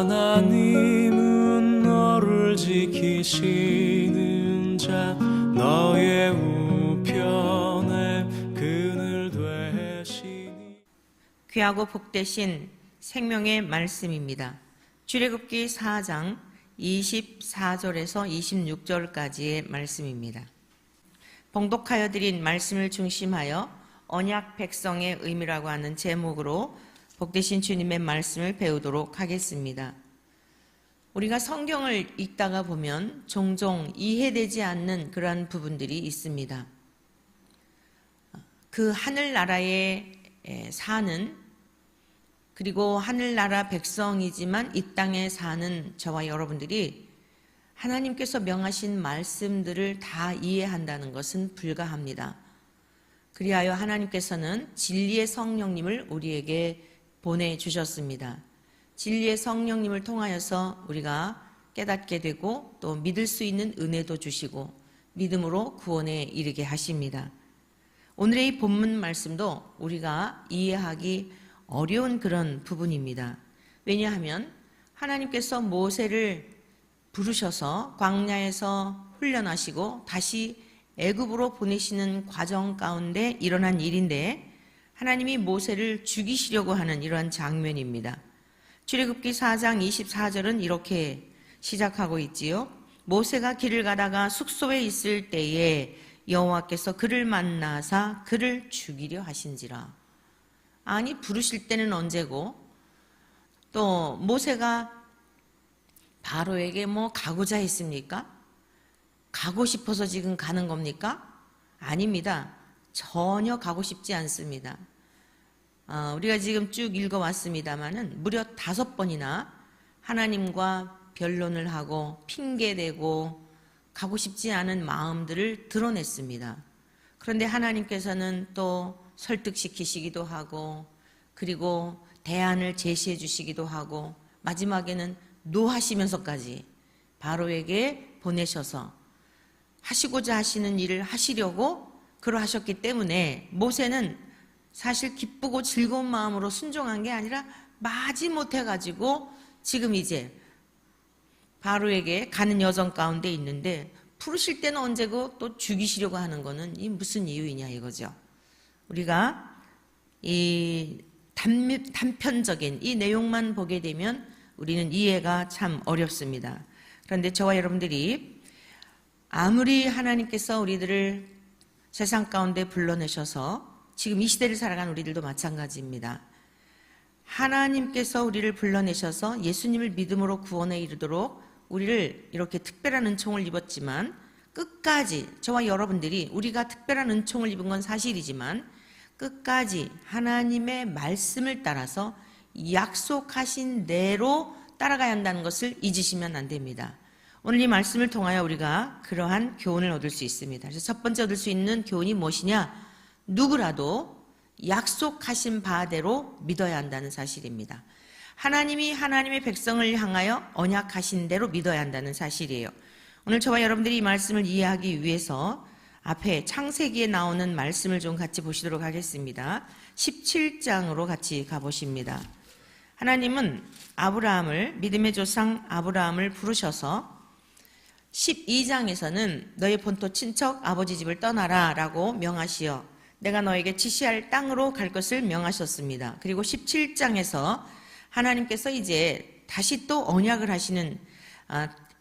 하나님은 너를 지키시는 자 너의 우편에 그늘 되시니. 귀하고 복되신 생명의 말씀입니다. 출애굽기 4장 24절에서 26절까지의 말씀입니다. 봉독하여 드린 말씀을 중심하여 언약 백성의 의미라고 하는 제목으로 복되신 주님의 말씀을 배우도록 하겠습니다. 우리가 성경을 읽다가 보면 종종 이해되지 않는 그러한 부분들이 있습니다. 그 하늘나라에 사는, 그리고 하늘나라 백성이지만 이 땅에 사는 저와 여러분들이 하나님께서 명하신 말씀들을 다 이해한다는 것은 불가합니다. 그리하여 하나님께서는 진리의 성령님을 우리에게 보내주셨습니다. 진리의 성령님을 통하여서 우리가 깨닫게 되고 또 믿을 수 있는 은혜도 주시고 믿음으로 구원에 이르게 하십니다. 오늘의 이 본문 말씀도 우리가 이해하기 어려운 그런 부분입니다. 왜냐하면 하나님께서 모세를 부르셔서 광야에서 훈련하시고 다시 애굽으로 보내시는 과정 가운데 일어난 일인데 하나님이 모세를 죽이시려고 하는 이러한 장면입니다. 출애굽기 4장 24절은 이렇게 시작하고 있지요. 모세가 길을 가다가 숙소에 있을 때에 여호와께서 그를 만나사 그를 죽이려 하신지라. 아니, 부르실 때는 언제고, 또 모세가 바로에게 가고자 했습니까? 가고 싶어서 지금 가는 겁니까? 아닙니다. 전혀 가고 싶지 않습니다. 우리가 지금 쭉 읽어왔습니다마는 무려 5번이나 하나님과 변론을 하고 핑계대고 가고 싶지 않은 마음들을 드러냈습니다. 그런데 하나님께서는 또 설득시키시기도 하고 그리고 대안을 제시해 주시기도 하고 마지막에는 노하시면서까지 바로에게 보내셔서 하시고자 하시는 일을 하시려고 그러하셨기 때문에 모세는 사실 기쁘고 즐거운 마음으로 순종한 게 아니라 마지못해 가지고 지금 이제 바로에게 가는 여정 가운데 있는데 부르실 때는 언제고 또 죽이시려고 하는 거는 이 무슨 이유이냐 이거죠. 우리가 이 단편적인 이 내용만 보게 되면 우리는 이해가 참 어렵습니다. 그런데 저와 여러분들이 아무리 하나님께서 우리들을 세상 가운데 불러내셔서 지금 이 시대를 살아가는 우리들도 마찬가지입니다. 하나님께서 우리를 불러내셔서 예수님을 믿음으로 구원에 이르도록 우리를 이렇게 특별한 은총을 입었지만 끝까지 저와 여러분들이 우리가 특별한 은총을 입은 건 사실이지만 끝까지 하나님의 말씀을 따라서 약속하신 대로 따라가야 한다는 것을 잊으시면 안 됩니다. 오늘 이 말씀을 통하여 우리가 그러한 교훈을 얻을 수 있습니다. 그래서 첫 번째 얻을 수 있는 교훈이 무엇이냐? 누구라도 약속하신 바대로 믿어야 한다는 사실입니다. 하나님이 하나님의 백성을 향하여 언약하신 대로 믿어야 한다는 사실이에요. 오늘 저와 여러분들이 이 말씀을 이해하기 위해서 앞에 창세기에 나오는 말씀을 좀 같이 보시도록 하겠습니다. 17장으로 같이 가보십니다. 하나님은 아브라함을, 믿음의 조상 아브라함을 부르셔서 12장에서는 너의 본토 친척 아버지 집을 떠나라 라고 명하시어 내가 너에게 지시할 땅으로 갈 것을 명하셨습니다. 그리고 17장에서 하나님께서 이제 다시 또 언약을 하시는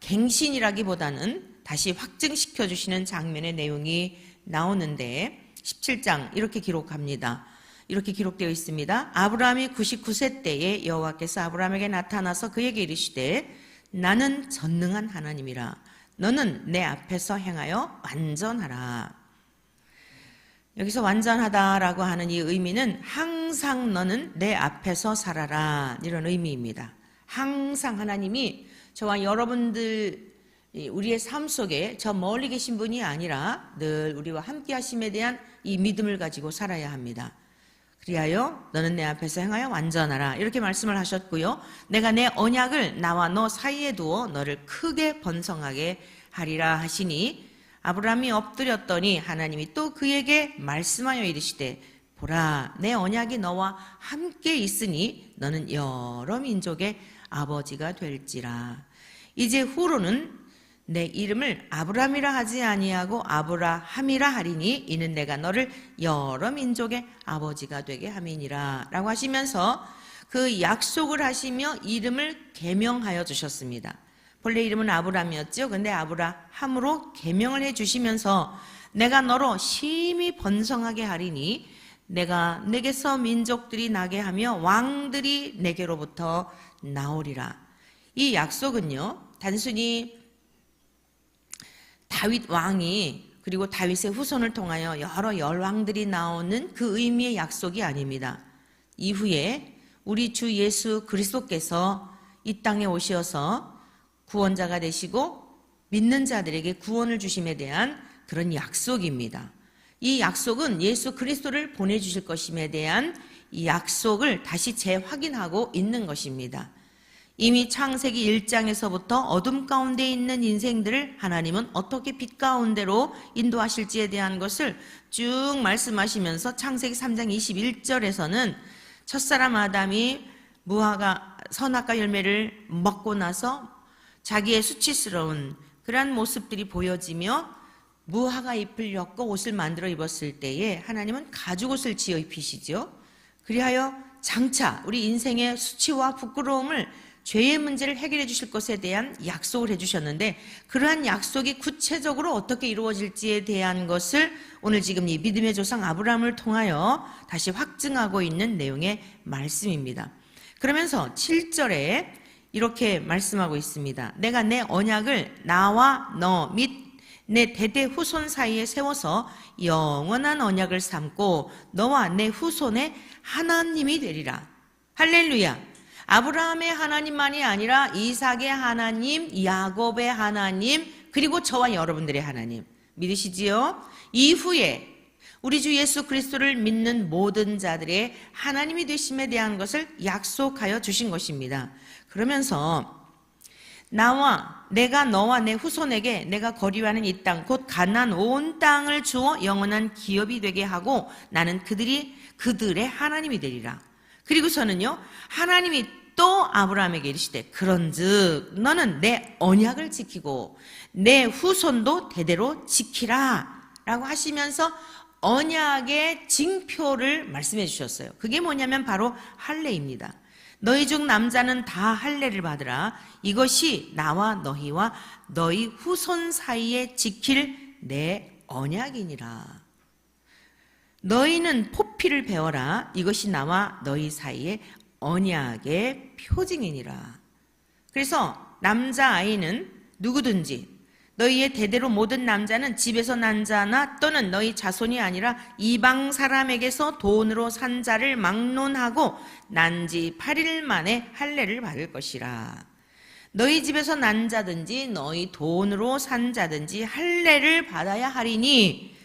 갱신이라기보다는 다시 확증시켜 주시는 장면의 내용이 나오는데 17장 이렇게 기록합니다. 이렇게 기록되어 있습니다. 아브라함이 99세 때에 여호와께서 아브라함에게 나타나서 그에게 이르시되 나는 전능한 하나님이라 너는 내 앞에서 행하여 완전하라. 여기서 완전하다라고 하는 이 의미는 항상 너는 내 앞에서 살아라 이런 의미입니다. 항상 하나님이 저와 여러분들 우리의 삶 속에 저 멀리 계신 분이 아니라 늘 우리와 함께 하심에 대한 이 믿음을 가지고 살아야 합니다. 그리하여 너는 내 앞에서 행하여 완전하라 이렇게 말씀을 하셨고요. 내가 내 언약을 나와 너 사이에 두어 너를 크게 번성하게 하리라 하시니 아브라함이 엎드렸더니 하나님이 또 그에게 말씀하여 이르시되 보라 내 언약이 너와 함께 있으니 너는 여러 민족의 아버지가 될지라. 이제 후로는 내 이름을 아브람이라 하지 아니하고 아브라함이라 하리니 이는 내가 너를 여러 민족의 아버지가 되게 함이니라 라고 하시면서 그 약속을 하시며 이름을 계명하여 주셨습니다. 본래 이름은 아브람이었죠. 근데 아브라함으로 계명을 해 주시면서 내가 너로 심히 번성하게 하리니 내가 내게서 민족들이 나게 하며 왕들이 내게로부터 나오리라. 이 약속은요, 단순히 다윗 왕이 그리고 다윗의 후손을 통하여 여러 열왕들이 나오는 그 의미의 약속이 아닙니다. 이후에 우리 주 예수 그리스도께서 이 땅에 오셔서 구원자가 되시고 믿는 자들에게 구원을 주심에 대한 그런 약속입니다. 이 약속은 예수 그리스도를 보내주실 것임에 대한 이 약속을 다시 재확인하고 있는 것입니다. 이미 창세기 1장에서부터 어둠 가운데 있는 인생들을 하나님은 어떻게 빛 가운데로 인도하실지에 대한 것을 쭉 말씀하시면서 창세기 3장 21절에서는 첫사람 아담이 무화과 선악과 열매를 먹고 나서 자기의 수치스러운 그러한 모습들이 보여지며 무화과 잎을 엮어 옷을 만들어 입었을 때에 하나님은 가죽옷을 지어 입히시죠. 그리하여 장차 우리 인생의 수치와 부끄러움을 죄의 문제를 해결해 주실 것에 대한 약속을 해주셨는데 그러한 약속이 구체적으로 어떻게 이루어질지에 대한 것을 오늘 지금 이 믿음의 조상 아브라함을 통하여 다시 확증하고 있는 내용의 말씀입니다. 그러면서 7절에 이렇게 말씀하고 있습니다. 내가 내 언약을 나와 너 및 내 대대 후손 사이에 세워서 영원한 언약을 삼고 너와 내 후손의 하나님이 되리라. 할렐루야. 아브라함의 하나님만이 아니라 이삭의 하나님, 야곱의 하나님, 그리고 저와 여러분들의 하나님 믿으시지요? 이후에 우리 주 예수 그리스도를 믿는 모든 자들의 하나님이 되심에 대한 것을 약속하여 주신 것입니다. 그러면서 내가 너와 내 후손에게 내가 거류하는 이 땅 곧 가나안 온 땅을 주어 영원한 기업이 되게 하고 나는 그들의 하나님이 되리라. 그리고서는요, 하나님이 또 아브라함에게 이르시되 그런즉 너는 내 언약을 지키고 내 후손도 대대로 지키라 라고 하시면서 언약의 징표를 말씀해 주셨어요. 그게 뭐냐면 바로 할례입니다. 너희 중 남자는 다 할례를 받으라. 이것이 나와 너희와 너희 후손 사이에 지킬 내 언약이니라. 너희는 포피를 배워라. 이것이 나와 너희 사이에 언약의 표징이니라. 그래서 남자아이는 누구든지 너희의 대대로 모든 남자는 집에서 난 자나 또는 너희 자손이 아니라 이방 사람에게서 돈으로 산 자를 막론하고 난 지 8일 만에 할례를 받을 것이라. 너희 집에서 난 자든지 너희 돈으로 산 자든지 할례를 받아야 하리니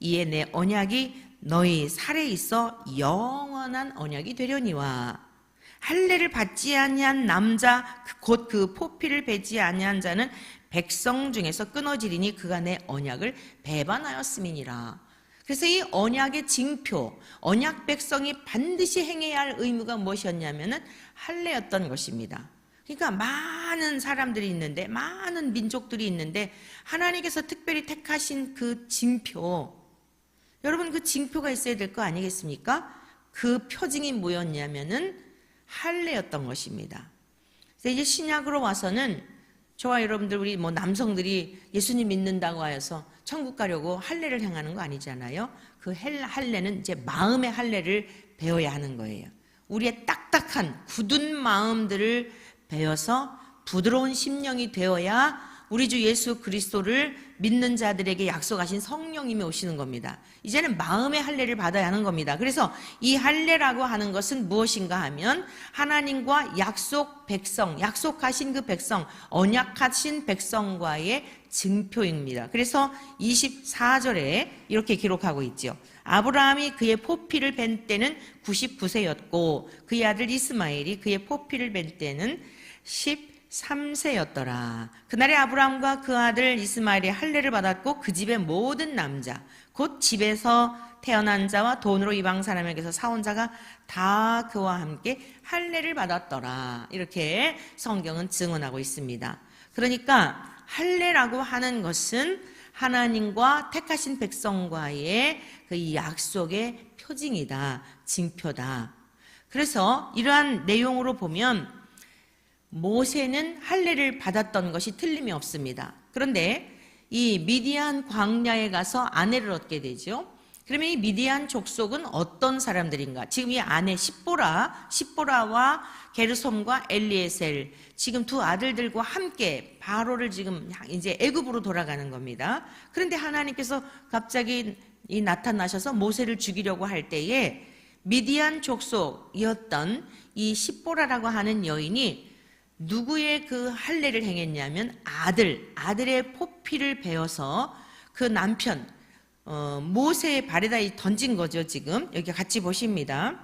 이에 내 언약이 너희 살에 있어 영원한 언약이 되려니와. 할례를 받지 아니한 남자 곧 그 포피를 베지 아니한 자는 백성 중에서 끊어지리니 그가 내 언약을 배반하였음이니라. 그래서 이 언약의 징표, 언약 백성이 반드시 행해야 할 의무가 무엇이었냐면은 할례였던 것입니다. 그러니까 많은 사람들이 있는데, 많은 민족들이 있는데 하나님께서 특별히 택하신 그 징표, 여러분 그 징표가 있어야 될 거 아니겠습니까? 그 표징이 뭐였냐면은 할례였던 것입니다. 그래서 이제 신약으로 와서는 저와 여러분들 우리 남성들이 예수님 믿는다고 하여서 천국 가려고 할례를 행하는 거 아니잖아요. 그 할례는 이제 마음의 할례를 배워야 하는 거예요. 우리의 딱딱한 굳은 마음들을 배워서 부드러운 심령이 되어야 우리 주 예수 그리스도를 믿는 자들에게 약속하신 성령님이 오시는 겁니다. 이제는 마음의 할례를 받아야 하는 겁니다. 그래서 이 할례라고 하는 것은 무엇인가 하면 하나님과 약속 백성, 약속하신 그 백성, 언약하신 백성과의 증표입니다. 그래서 24절에 이렇게 기록하고 있죠. 아브라함이 그의 포피를 벤 때는 99세였고 그의 아들 이스마엘이 그의 포피를 벤 때는 13세였더라. 그날에 아브라함과 그 아들 이스마엘이 할례를 받았고 그 집의 모든 남자 곧 집에서 태어난 자와 돈으로 이방 사람에게서 사온 자가 다 그와 함께 할례를 받았더라. 이렇게 성경은 증언하고 있습니다. 그러니까 할례라고 하는 것은 하나님과 택하신 백성과의 그 약속의 표징이다, 징표다. 그래서 이러한 내용으로 보면 모세는 할례를 받았던 것이 틀림이 없습니다. 그런데 이 미디안 광야에 가서 아내를 얻게 되죠. 그러면 이 미디안 족속은 어떤 사람들인가? 지금 이 아내 십보라와 게르솜과 엘리에셀, 지금 두 아들들과 함께 바로를 지금 이제 애굽으로 돌아가는 겁니다. 그런데 하나님께서 갑자기 나타나셔서 모세를 죽이려고 할 때에 미디안 족속이었던 이 십보라라고 하는 여인이 누구의 그 할례를 행했냐면 아들의 포피를 베어서 그 남편 모세의 발에다 던진 거죠. 지금 여기 같이 보십니다.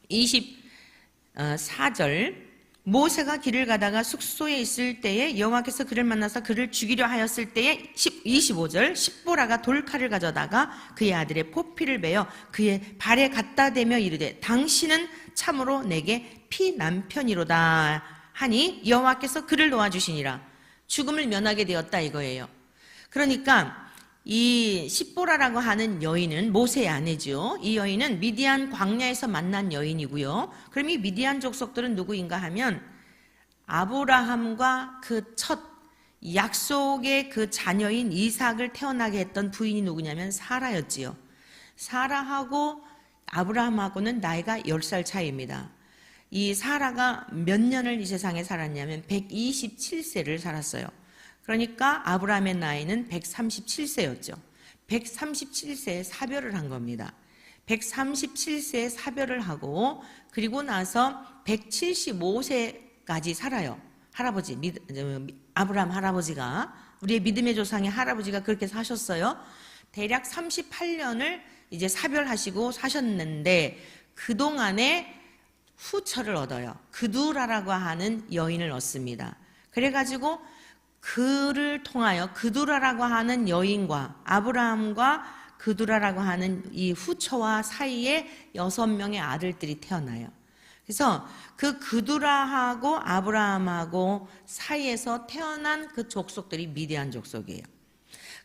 24절 모세가 길을 가다가 숙소에 있을 때에 여호와께서 그를 만나서 그를 죽이려 하였을 때에 25절 십보라가 돌칼을 가져다가 그의 아들의 포피를 베어 그의 발에 갖다 대며 이르되 당신은 참으로 내게 피남편이로다 하니 여호와께서 그를 놓아주시니라. 죽음을 면하게 되었다 이거예요. 그러니까 이 십보라라고 하는 여인은 모세의 아내죠. 이 여인은 미디안 광야에서 만난 여인이고요. 그럼 이 미디안 족속들은 누구인가 하면 아브라함과 그 첫 약속의 그 자녀인 이삭을 태어나게 했던 부인이 누구냐면 사라였지요. 사라하고 아브라함하고는 나이가 10살 차이입니다. 이 사라가 몇 년을 이 세상에 살았냐면 127세를 살았어요. 그러니까 아브라함의 나이는 137세였죠. 137세에 사별을 한 겁니다. 137세에 사별을 하고 그리고 나서 175세까지 살아요. 아브라함 할아버지가, 우리의 믿음의 조상의 할아버지가 그렇게 사셨어요. 대략 38년을 이제 사별하시고 사셨는데 그동안에 후처를 얻어요. 그두라라고 하는 여인을 얻습니다. 그래가지고 그를 통하여 그두라라고 하는 여인과 아브라함과 그두라라고 하는 이 후처와 사이에 6명의 아들들이 태어나요. 그래서 그 그두라하고 아브라함하고 사이에서 태어난 그 족속들이 미디안 족속이에요.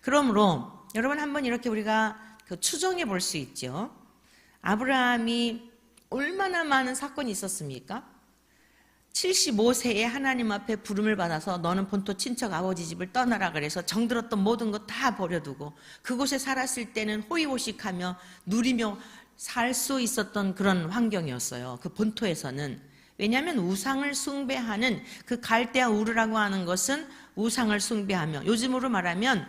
그러므로 여러분 한번 이렇게 우리가 추정해 볼 수 있죠. 아브라함이 얼마나 많은 사건이 있었습니까? 75세에 하나님 앞에 부름을 받아서 너는 본토 친척 아버지 집을 떠나라 그래서 정들었던 모든 것 다 버려두고 그곳에 살았을 때는 호의호식하며 누리며 살 수 있었던 그런 환경이었어요. 그 본토에서는. 왜냐하면 우상을 숭배하는 그 갈대아 우르라고 하는 것은 우상을 숭배하며, 요즘으로 말하면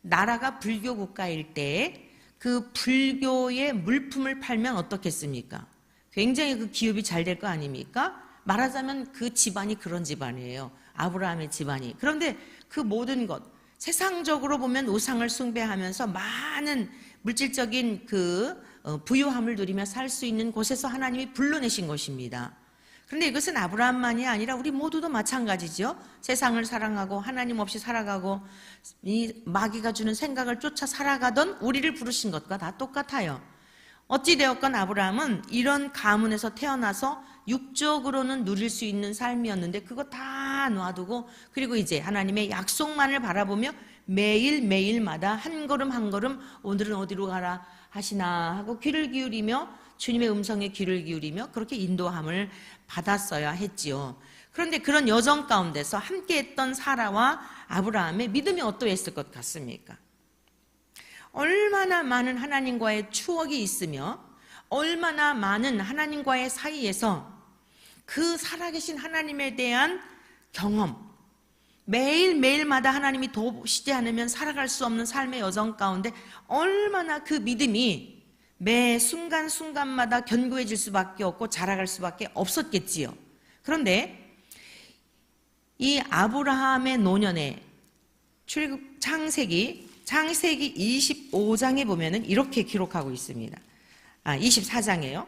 나라가 불교 국가일 때 그 불교의 물품을 팔면 어떻겠습니까? 굉장히 그 기업이 잘 될 거 아닙니까? 말하자면 그 집안이 그런 집안이에요. 아브라함의 집안이. 그런데 그 모든 것, 세상적으로 보면 우상을 숭배하면서 많은 물질적인 그 부유함을 누리며 살 수 있는 곳에서 하나님이 불러내신 것입니다. 그런데 이것은 아브라함만이 아니라 우리 모두도 마찬가지죠. 세상을 사랑하고 하나님 없이 살아가고 이 마귀가 주는 생각을 쫓아 살아가던 우리를 부르신 것과 다 똑같아요. 어찌되었건 아브라함은 이런 가문에서 태어나서 육적으로는 누릴 수 있는 삶이었는데 그거 다 놔두고 그리고 이제 하나님의 약속만을 바라보며 매일매일마다 한 걸음 한 걸음 오늘은 어디로 가라 하시나 하고 귀를 기울이며 주님의 음성에 귀를 기울이며 그렇게 인도함을 받았어야 했지요. 그런데 그런 여정 가운데서 함께했던 사라와 아브라함의 믿음이 어떠했을 것 같습니까? 얼마나 많은 하나님과의 추억이 있으며 얼마나 많은 하나님과의 사이에서 그 살아계신 하나님에 대한 경험, 매일매일마다 하나님이 도우시지 않으면 살아갈 수 없는 삶의 여정 가운데 얼마나 그 믿음이 매 순간순간마다 견고해질 수밖에 없고 자라갈 수밖에 없었겠지요. 그런데 이 아브라함의 노년에 창세기 25장에 보면은 이렇게 기록하고 있습니다. 24장에요.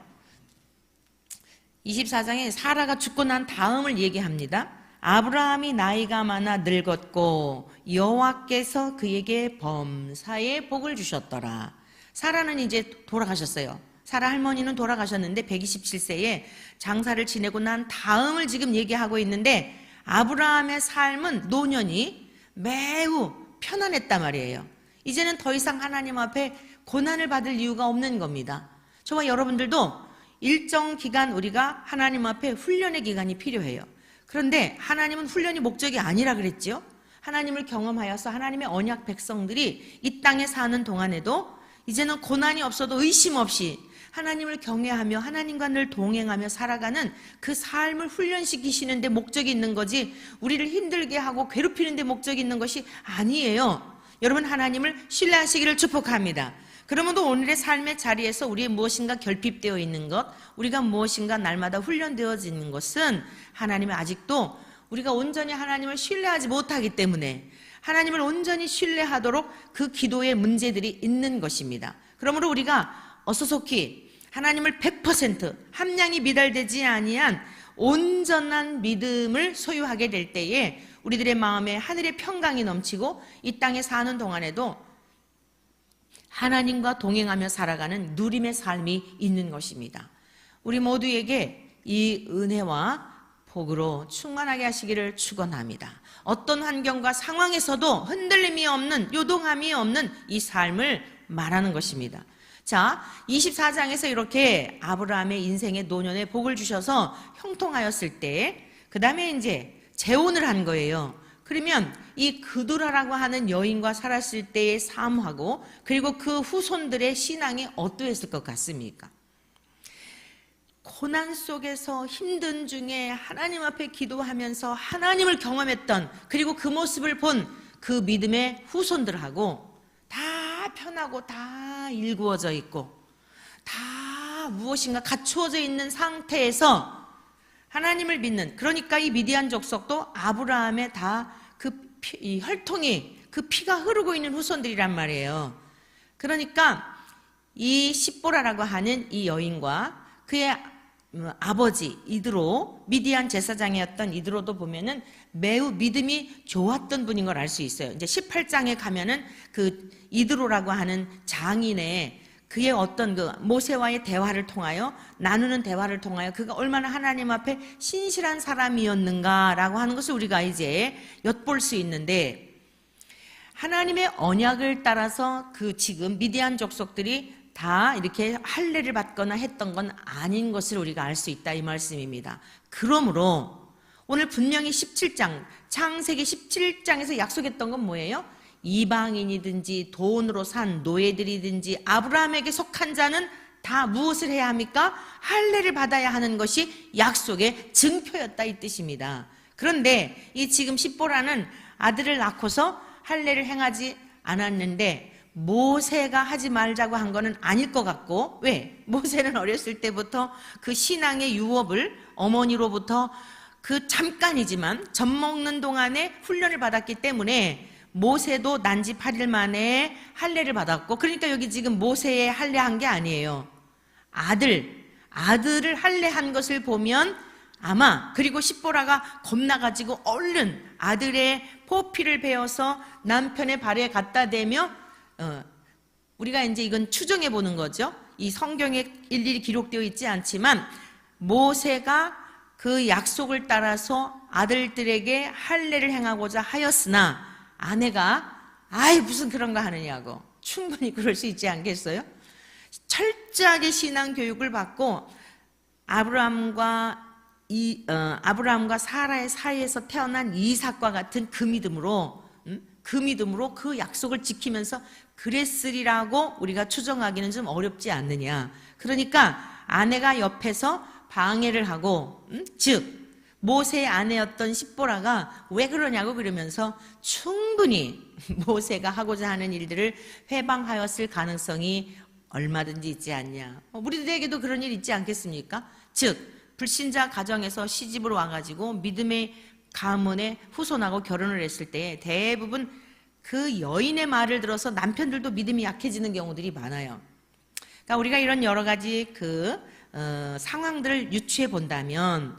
24장에 사라가 죽고 난 다음을 얘기합니다. 아브라함이 나이가 많아 늙었고 여호와께서 그에게 범사에 복을 주셨더라. 사라는 이제 돌아가셨어요. 사라 할머니는 돌아가셨는데 127세에 장사를 지내고 난 다음을 지금 얘기하고 있는데 아브라함의 삶은 노년이 매우 편안했단 말이에요. 이제는 더 이상 하나님 앞에 고난을 받을 이유가 없는 겁니다. 저와 여러분들도 일정 기간 우리가 하나님 앞에 훈련의 기간이 필요해요. 그런데 하나님은 훈련이 목적이 아니라 그랬죠. 하나님을 경험하여서 하나님의 언약 백성들이 이 땅에 사는 동안에도 이제는 고난이 없어도 의심 없이 하나님을 경외하며 하나님과 늘 동행하며 살아가는 그 삶을 훈련시키시는 데 목적이 있는 거지 우리를 힘들게 하고 괴롭히는 데 목적이 있는 것이 아니에요. 여러분 하나님을 신뢰하시기를 축복합니다. 그러므로 오늘의 삶의 자리에서 우리의 무엇인가 결핍되어 있는 것, 우리가 무엇인가 날마다 훈련되어지는 것은 하나님은 아직도 우리가 온전히 하나님을 신뢰하지 못하기 때문에 하나님을 온전히 신뢰하도록 그 기도의 문제들이 있는 것입니다. 그러므로 우리가 어서속히 하나님을 100% 함량이 미달되지 아니한 온전한 믿음을 소유하게 될 때에 우리들의 마음에 하늘의 평강이 넘치고 이 땅에 사는 동안에도 하나님과 동행하며 살아가는 누림의 삶이 있는 것입니다. 우리 모두에게 이 은혜와 복으로 충만하게 하시기를 축원합니다. 어떤 환경과 상황에서도 흔들림이 없는 요동함이 없는 이 삶을 말하는 것입니다. 자, 24장에서 이렇게 아브라함의 인생의 노년에 복을 주셔서 형통하였을 때 그 다음에 이제 재혼을 한 거예요. 그러면 이 그두라라고 하는 여인과 살았을 때의 삶하고 그리고 그 후손들의 신앙이 어떠했을 것 같습니까? 고난 속에서 힘든 중에 하나님 앞에 기도하면서 하나님을 경험했던 그리고 그 모습을 본 그 믿음의 후손들하고 다 편하고 다 일구어져 있고 다 무엇인가 갖추어져 있는 상태에서 하나님을 믿는, 그러니까 이 미디안 족속도 아브라함의 다 이 혈통이 그 피가 흐르고 있는 후손들이란 말이에요. 그러니까 이 십보라라고 하는 이 여인과 그의 아버지 이드로, 미디안 제사장이었던 이드로도 보면은 매우 믿음이 좋았던 분인 걸 알 수 있어요. 이제 18장에 가면은 그 이드로라고 하는 장인의 그의 어떤 그 모세와의 대화를 통하여 나누는 대화를 통하여 그가 얼마나 하나님 앞에 신실한 사람이었는가라고 하는 것을 우리가 이제 엿볼 수 있는데, 하나님의 언약을 따라서 그 지금 미디안 족속들이 다 이렇게 할례를 받거나 했던 건 아닌 것을 우리가 알 수 있다 이 말씀입니다. 그러므로 오늘 분명히 17장 창세기 17장에서 약속했던 건 뭐예요? 이방인이든지 돈으로 산 노예들이든지 아브라함에게 속한 자는 다 무엇을 해야 합니까? 할례를 받아야 하는 것이 약속의 증표였다 이 뜻입니다. 그런데 이 지금 십보라는 아들을 낳고서 할례를 행하지 않았는데 모세가 하지 말자고 한 거는 아닐 것 같고, 왜? 모세는 어렸을 때부터 그 신앙의 유업을 어머니로부터 그 잠깐이지만 젖 먹는 동안에 훈련을 받았기 때문에 모세도 난지 8일 만에 할례를 받았고, 그러니까 여기 지금 모세의 할례한 게 아니에요. 아들을 할례한 것을 보면 아마, 그리고 십보라가 겁나가지고 얼른 아들의 포피를 베어서 남편의 발에 갖다 대며 우리가 이제 이건 추정해 보는 거죠. 이 성경에 일일이 기록되어 있지 않지만 모세가 그 약속을 따라서 아들들에게 할례를 행하고자 하였으나 아내가 아이 무슨 그런 거 하느냐고, 충분히 그럴 수 있지 않겠어요? 철저하게 신앙 교육을 받고 아브라함과 사라의 사이에서 태어난 이삭과 같은 그 믿음으로 그 약속을 지키면서 그랬으리라고 우리가 추정하기는 좀 어렵지 않느냐. 그러니까 아내가 옆에서 방해를 하고, 즉 모세의 아내였던 십보라가 왜 그러냐고 그러면서 충분히 모세가 하고자 하는 일들을 회방하였을 가능성이 얼마든지 있지 않냐. 우리들에게도 그런 일 있지 않겠습니까? 즉 불신자 가정에서 시집으로 와가지고 믿음의 가문의 후손하고 결혼을 했을 때 대부분 그 여인의 말을 들어서 남편들도 믿음이 약해지는 경우들이 많아요. 그러니까 우리가 이런 여러 가지 상황들을 유추해 본다면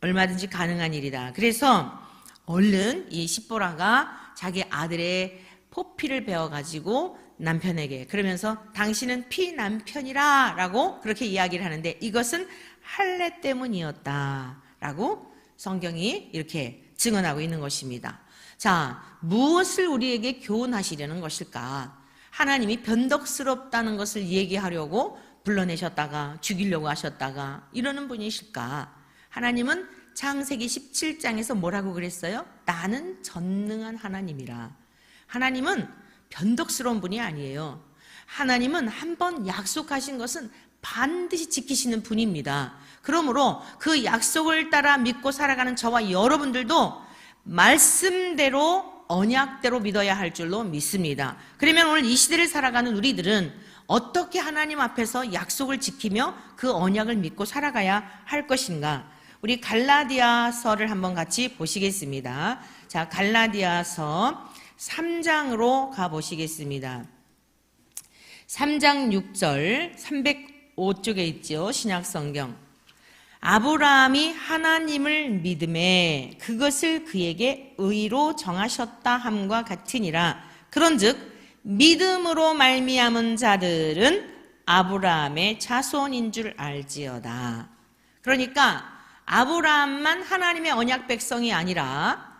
얼마든지 가능한 일이다. 그래서 얼른 이 십보라가 자기 아들의 포피를 베어가지고 남편에게, 그러면서 당신은 피남편이라 라고 그렇게 이야기를 하는데, 이것은 할례 때문이었다 라고 성경이 이렇게 증언하고 있는 것입니다. 자, 무엇을 우리에게 교훈하시려는 것일까? 하나님이 변덕스럽다는 것을 얘기하려고 불러내셨다가 죽이려고 하셨다가 이러는 분이실까? 하나님은 창세기 17장에서 뭐라고 그랬어요? 나는 전능한 하나님이라. 하나님은 변덕스러운 분이 아니에요. 하나님은 한번 약속하신 것은 반드시 지키시는 분입니다. 그러므로 그 약속을 따라 믿고 살아가는 저와 여러분들도 말씀대로 언약대로 믿어야 할 줄로 믿습니다. 그러면 오늘 이 시대를 살아가는 우리들은 어떻게 하나님 앞에서 약속을 지키며 그 언약을 믿고 살아가야 할 것인가? 우리 갈라디아서를 한번 같이 보시겠습니다. 자, 갈라디아서 3장으로 가보시겠습니다. 3장 6절 305쪽에 있죠. 신약성경. 아브라함이 하나님을 믿음에 그것을 그에게 의로 정하셨다 함과 같으니라. 그런즉 믿음으로 말미암은 자들은 아브라함의 자손인 줄 알지어다. 그러니까 아브라함만 하나님의 언약 백성이 아니라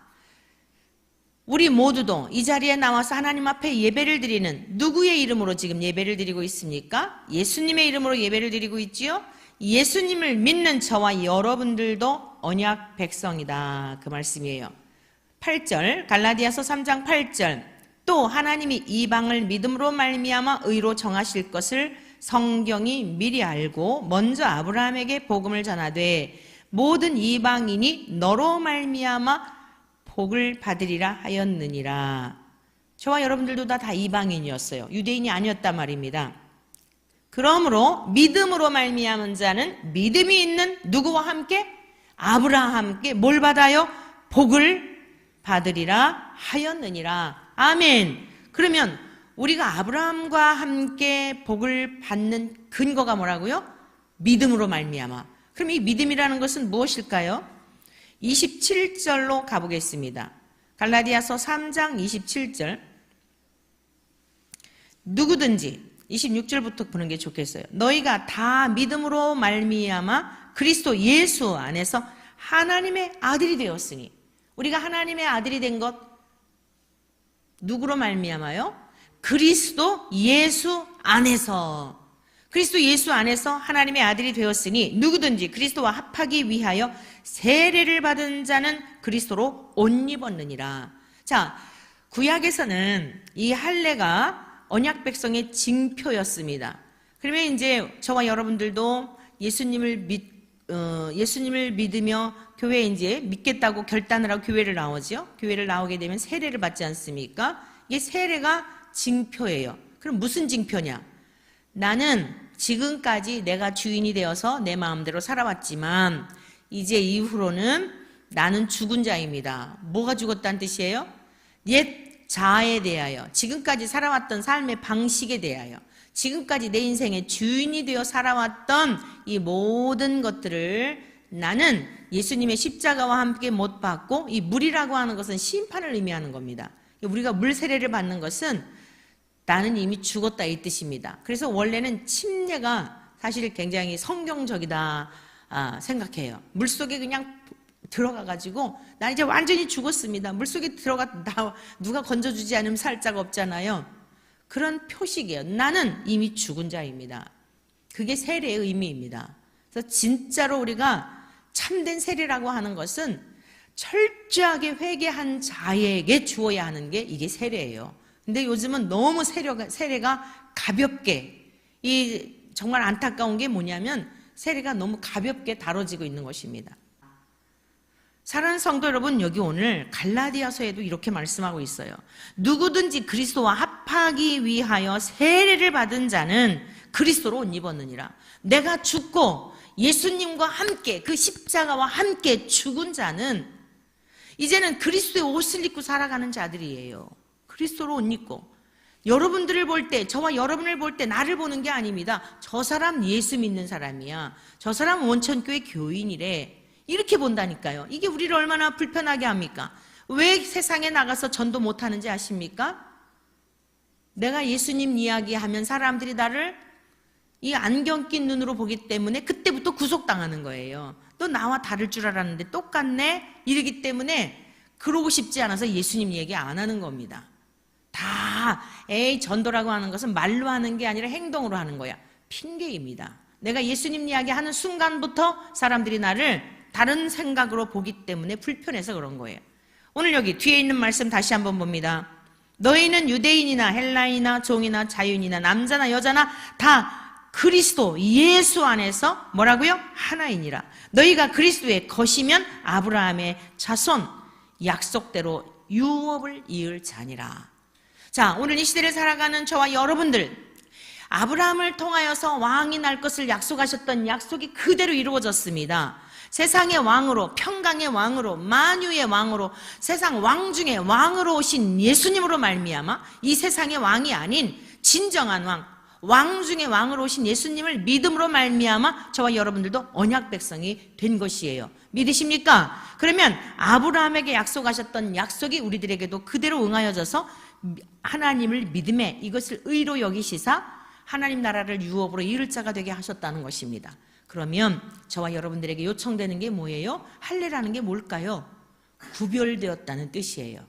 우리 모두도 이 자리에 나와서 하나님 앞에 예배를 드리는, 누구의 이름으로 지금 예배를 드리고 있습니까? 예수님의 이름으로 예배를 드리고 있지요. 예수님을 믿는 저와 여러분들도 언약 백성이다, 그 말씀이에요. 8절, 갈라디아서 3장 8절. 또 하나님이 이방을 믿음으로 말미암아 의로 정하실 것을 성경이 미리 알고 먼저 아브라함에게 복음을 전하되 모든 이방인이 너로 말미암아 복을 받으리라 하였느니라. 저와 여러분들도 다 이방인이었어요. 유대인이 아니었단 말입니다. 그러므로 믿음으로 말미암은 자는 믿음이 있는 누구와 함께? 아브라함과 함께 뭘 받아요? 복을 받으리라 하였느니라. 아멘. 그러면 우리가 아브라함과 함께 복을 받는 근거가 뭐라고요? 믿음으로 말미암아. 그럼 이 믿음이라는 것은 무엇일까요? 27절로 가보겠습니다. 갈라디아서 3장 27절. 누구든지 26절부터 보는 게 좋겠어요. 너희가 다 믿음으로 말미암아 그리스도 예수 안에서 하나님의 아들이 되었으니. 우리가 하나님의 아들이 된 것 누구로 말미암아요? 그리스도 예수 안에서. 그리스도 예수 안에서 하나님의 아들이 되었으니 누구든지 그리스도와 합하기 위하여 세례를 받은 자는 그리스도로 옷 입었느니라. 자, 구약에서는 이 할례가 언약 백성의 징표였습니다. 그러면 이제 저와 여러분들도 예수님을 믿으며 교회에 이제 믿겠다고 결단을 하고 교회를 나오죠. 교회를 나오게 되면 세례를 받지 않습니까? 이게 세례가 징표예요. 그럼 무슨 징표냐? 나는 지금까지 내가 주인이 되어서 내 마음대로 살아왔지만 이제 이후로는 나는 죽은 자입니다. 뭐가 죽었다는 뜻이에요? 옛 자아에 대하여, 지금까지 살아왔던 삶의 방식에 대하여, 지금까지 내 인생의 주인이 되어 살아왔던 이 모든 것들을 나는 예수님의 십자가와 함께 못 받고, 이 물이라고 하는 것은 심판을 의미하는 겁니다. 우리가 물 세례를 받는 것은 나는 이미 죽었다 이 뜻입니다. 그래서 원래는 침례가 사실 굉장히 성경적이다 생각해요. 물속에 그냥 들어가가지고 나 이제 완전히 죽었습니다. 물속에 누가 건져주지 않으면 살 자가 없잖아요. 그런 표식이에요. 나는 이미 죽은 자입니다. 그게 세례의 의미입니다. 그래서 진짜로 우리가 참된 세례라고 하는 것은 철저하게 회개한 자에게 주어야 하는 게 이게 세례예요. 근데 요즘은 너무 세례가 가볍게, 정말 안타까운 게 뭐냐면 세례가 너무 가볍게 다뤄지고 있는 것입니다. 사랑하는 성도 여러분, 여기 오늘 갈라디아서에도 이렇게 말씀하고 있어요. 누구든지 그리스도와 합하기 위하여 세례를 받은 자는 그리스도로 옷 입었느니라. 내가 죽고 예수님과 함께 그 십자가와 함께 죽은 자는 이제는 그리스도의 옷을 입고 살아가는 자들이에요. 그리스도로 옷 입고. 여러분들을 볼 때, 저와 여러분을 볼 때 나를 보는 게 아닙니다. 저 사람 예수 믿는 사람이야. 저 사람 원천교회 교인이래. 이렇게 본다니까요. 이게 우리를 얼마나 불편하게 합니까? 왜 세상에 나가서 전도 못하는지 아십니까? 내가 예수님 이야기하면 사람들이 나를 이 안경 낀 눈으로 보기 때문에 그때부터 구속당하는 거예요. 너 나와 다를 줄 알았는데 똑같네? 이러기 때문에 그러고 싶지 않아서 예수님 얘기 안 하는 겁니다. 다 전도라고 하는 것은 말로 하는 게 아니라 행동으로 하는 거야. 핑계입니다. 내가 예수님 이야기 하는 순간부터 사람들이 나를 다른 생각으로 보기 때문에 불편해서 그런 거예요. 오늘 여기 뒤에 있는 말씀 다시 한번 봅니다. 너희는 유대인이나 헬라인이나 종이나 자유인이나 남자나 여자나 다 그리스도 예수 안에서 뭐라고요? 하나이니라. 너희가 그리스도의 것이면 아브라함의 자손 약속대로 유업을 이을 자니라. 자, 오늘 이 시대를 살아가는 저와 여러분들, 아브라함을 통하여서 왕이 날 것을 약속하셨던 약속이 그대로 이루어졌습니다. 세상의 왕으로, 평강의 왕으로, 만유의 왕으로, 세상 왕 중에 왕으로 오신 예수님으로 말미암아 이 세상의 왕이 아닌 진정한 왕 중에 왕으로 오신 예수님을 믿음으로 말미암아 저와 여러분들도 언약 백성이 된 것이에요. 믿으십니까? 그러면 아브라함에게 약속하셨던 약속이 우리들에게도 그대로 응하여져서 하나님을 믿음에 이것을 의로 여기시사 하나님 나라를 유업으로 이룰 자가 되게 하셨다는 것입니다. 그러면 저와 여러분들에게 요청되는 게 뭐예요? 할례라는 게 뭘까요? 구별되었다는 뜻이에요.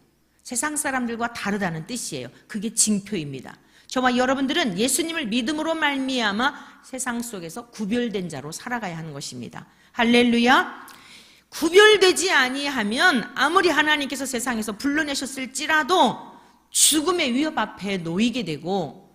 세상 사람들과 다르다는 뜻이에요. 그게 징표입니다. 저와 여러분들은 예수님을 믿음으로 말미암아 세상 속에서 구별된 자로 살아가야 하는 것입니다. 할렐루야. 구별되지 아니하면 아무리 하나님께서 세상에서 불러내셨을지라도 죽음의 위협 앞에 놓이게 되고,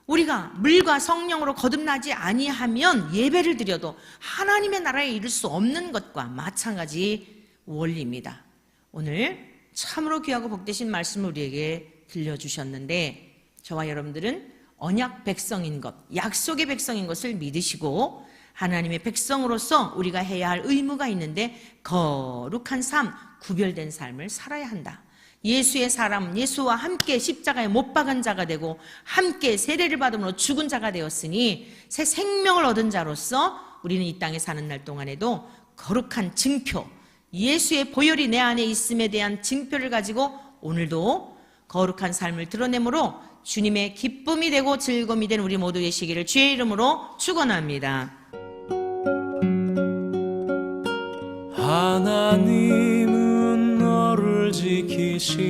우리가 물과 성령으로 거듭나지 아니하면 예배를 드려도 하나님의 나라에 이를 수 없는 것과 마찬가지 원리입니다. 오늘 참으로 귀하고 복되신 말씀을 우리에게 들려주셨는데, 저와 여러분들은 언약 백성인 것, 약속의 백성인 것을 믿으시고 하나님의 백성으로서 우리가 해야 할 의무가 있는데 거룩한 삶, 구별된 삶을 살아야 한다. 예수의 사람, 예수와 함께 십자가에 못 박은 자가 되고 함께 세례를 받음으로 죽은 자가 되었으니 새 생명을 얻은 자로서 우리는 이 땅에 사는 날 동안에도 거룩한 증표, 예수의 보혈이 내 안에 있음에 대한 증표를 가지고 오늘도 거룩한 삶을 드러내므로 주님의 기쁨이 되고 즐거움이 된 우리 모두 되시기를 주의 이름으로 축원합니다. 하나님은 너를 지키시는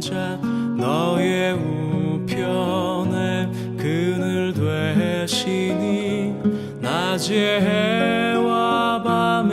자, 너의 우편에 그늘 되시니 낮의 해와 밤의